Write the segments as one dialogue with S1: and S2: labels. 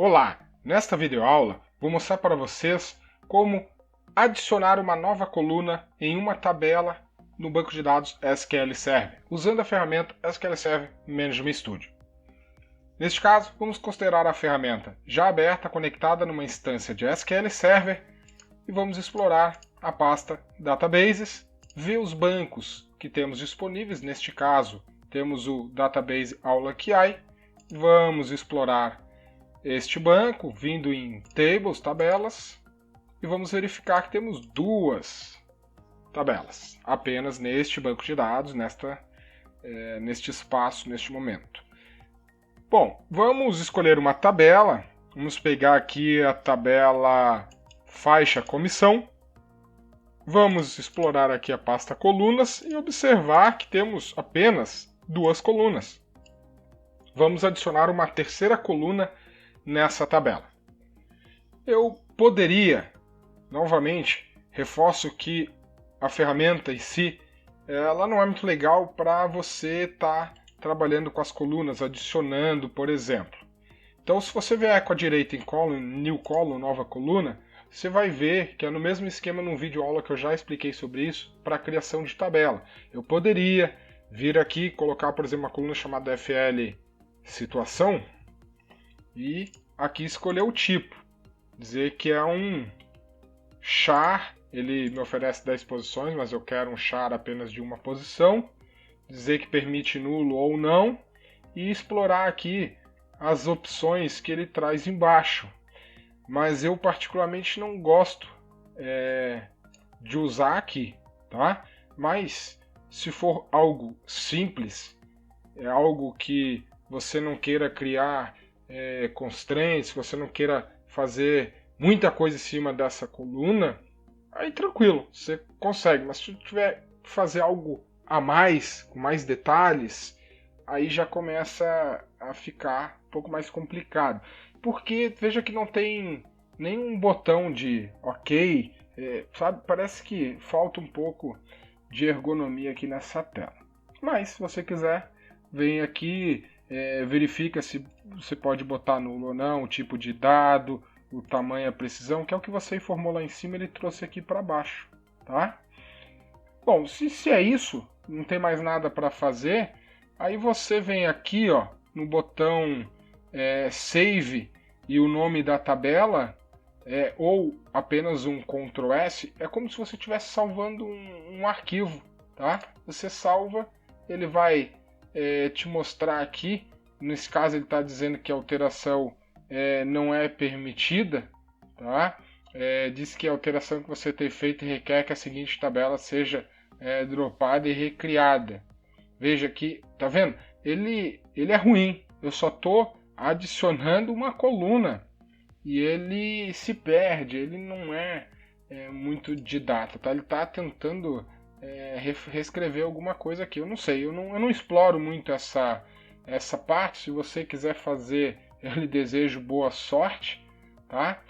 S1: Olá! Nesta videoaula vou mostrar para vocês como adicionar uma nova coluna em uma tabela no banco de dados SQL Server, usando a ferramenta SQL Server Management Studio. Neste caso, vamos considerar a ferramenta já aberta, conectada numa instância de SQL Server, e vamos explorar a pasta Databases, ver os bancos que temos disponíveis. Neste caso, temos o Database Aula.qi. Vamos explorar este banco, vindo em Tables, tabelas, e vamos verificar que temos duas tabelas, apenas neste banco de dados, neste espaço, neste momento. Bom, vamos escolher uma tabela, vamos pegar aqui a tabela faixa comissão, vamos explorar aqui a pasta colunas e observar que temos apenas duas colunas. Vamos adicionar uma terceira coluna nessa tabela. Eu poderia, novamente, reforço que a ferramenta em si, ela não é muito legal para você estar trabalhando com as colunas, adicionando, por exemplo. Então, se você vier com a direita em column, new column, nova coluna, você vai ver que é no mesmo esquema num vídeo aula que eu já expliquei sobre isso, para a criação de tabela. Eu poderia vir aqui, colocar, por exemplo, uma coluna chamada FL situação, e aqui escolher o tipo, dizer que é um char, ele me oferece 10 posições, mas eu quero um char apenas de uma posição, dizer que permite nulo ou não, e explorar aqui as opções que ele traz embaixo. Mas eu particularmente não gosto de usar aqui, tá? Mas se for algo simples, é algo que você não queira criar constraints, se você não queira fazer muita coisa em cima dessa coluna, aí tranquilo, você consegue. Mas se tiver que fazer algo a mais, com mais detalhes, aí já começa a ficar um pouco mais complicado. Porque veja que não tem nenhum botão de OK, sabe? Parece que falta um pouco de ergonomia aqui nessa tela. Mas se você quiser, vem aqui, verifica se você pode botar nulo ou não, o tipo de dado, o tamanho, a precisão, que é o que você informou lá em cima, ele trouxe aqui para baixo, tá? Bom, se é isso, não tem mais nada para fazer, aí você vem aqui, ó, no botão Save e o nome da tabela, ou apenas um Ctrl S, é como se você estivesse salvando um arquivo, tá? Você salva, ele vai te mostrar aqui. Nesse caso ele está dizendo que a alteração não é permitida, tá? Diz que a alteração que você tem feito requer que a seguinte tabela seja dropada e recriada. Veja aqui, tá vendo? Ele é ruim. Eu só estou adicionando uma coluna e ele se perde. Ele não é muito didata, tá? Ele está tentando reescrever alguma coisa aqui. Eu não sei, eu não exploro muito essa parte. Se você quiser fazer, eu lhe desejo boa sorte, tá?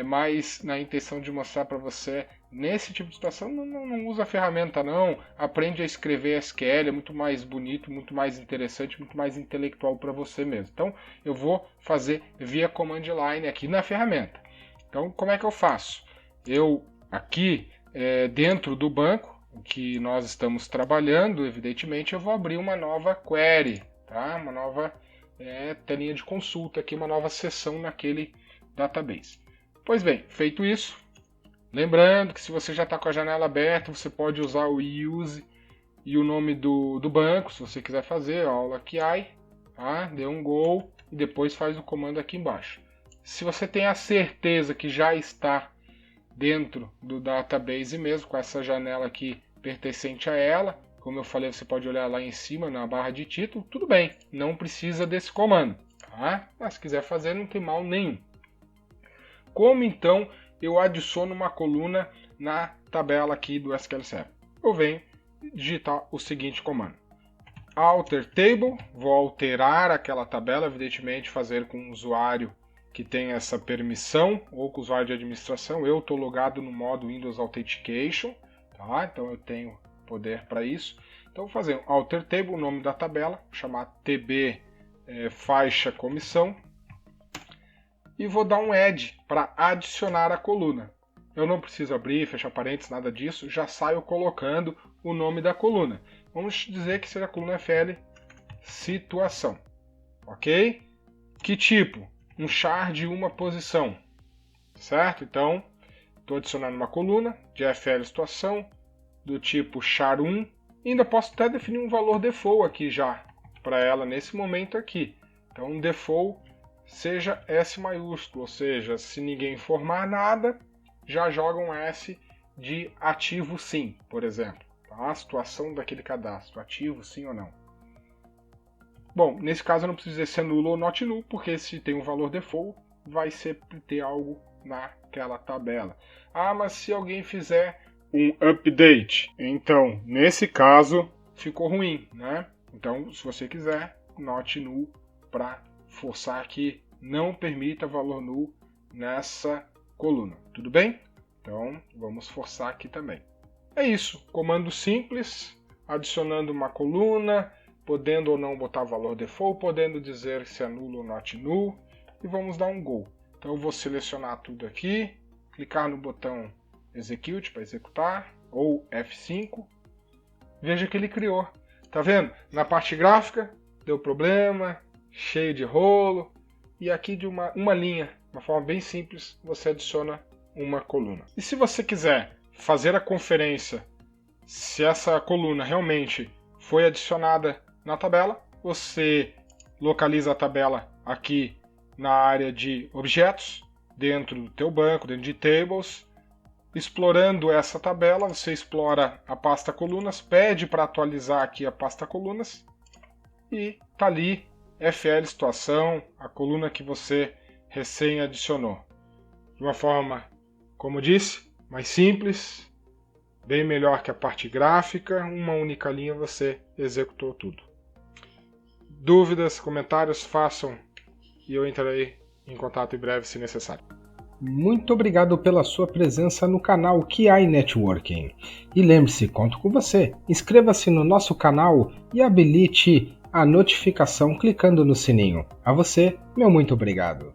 S1: Mas na intenção de mostrar para você, nesse tipo de situação, não usa a ferramenta não, aprende a escrever SQL, é muito mais bonito, muito mais interessante, muito mais intelectual para você mesmo. Então eu vou fazer via command line aqui na ferramenta. Então como é que eu faço? Eu aqui dentro do banco que nós estamos trabalhando, evidentemente eu vou abrir uma nova query, tá? Uma nova telinha de consulta aqui, uma nova seção naquele database. Pois bem, feito isso, lembrando que se você já está com a janela aberta, você pode usar o use e o nome do banco, se você quiser fazer, aula.qi, tá? Dê um go e depois faz o comando aqui embaixo. Se você tem a certeza que já está dentro do database mesmo, com essa janela aqui pertencente a ela, como eu falei, você pode olhar lá em cima na barra de título, tudo bem, não precisa desse comando, tá? Mas se quiser fazer, não tem mal nenhum. Como então eu adiciono uma coluna na tabela aqui do SQL Server? Eu venho digitar o seguinte comando: alter table, vou alterar aquela tabela, evidentemente fazer com um usuário que tem essa permissão, ou com o usuário de administração. Eu estou logado no modo Windows Authentication, tá? Então eu tenho poder para isso. Então vou fazer um alter table, o nome da tabela, chamar tb faixa comissão. e vou dar um add para adicionar a coluna. Eu não preciso abrir, fechar parênteses, nada disso, já saio colocando o nome da coluna. Vamos dizer que seja a coluna FL situação, ok? Que tipo? Um char de uma posição, certo? Então, estou adicionando uma coluna de FL situação do tipo char 1. E ainda posso até definir um valor default aqui já para ela nesse momento aqui. Então, um default seja S maiúsculo, ou seja, se ninguém informar nada, já joga um S de ativo sim, por exemplo. Tá? A situação daquele cadastro, ativo sim ou não. Bom, nesse caso eu não preciso dizer se é nulo ou not null, porque se tem um valor default, vai sempre ter algo naquela tabela. Ah, mas se alguém fizer um update, então nesse caso ficou ruim, né? Então, se você quiser, not null para forçar que não permita valor null nessa coluna, tudo bem? Então, vamos forçar aqui também. É isso, comando simples, adicionando uma coluna, podendo ou não botar valor default, podendo dizer se é nulo ou not null, e vamos dar um go. Então eu vou selecionar tudo aqui, clicar no botão execute para executar, ou F5, veja que ele criou. Tá vendo? Na parte gráfica deu problema, cheio de rolo, e aqui de uma linha, uma forma bem simples, você adiciona uma coluna. E se você quiser fazer a conferência se essa coluna realmente foi adicionada na tabela, você localiza a tabela aqui na área de objetos, dentro do teu banco, dentro de tables. Explorando essa tabela, você explora a pasta colunas, pede para atualizar aqui a pasta colunas e tá ali FL situação, a coluna que você recém adicionou. De uma forma, como disse, mais simples, bem melhor que a parte gráfica, uma única linha você executou tudo. Dúvidas, comentários, façam e eu entrarei em contato em breve se necessário. Muito obrigado pela sua presença no canal QI Networking. E lembre-se, conto com você. Inscreva-se no nosso canal e habilite a notificação clicando no sininho. A você, meu muito obrigado.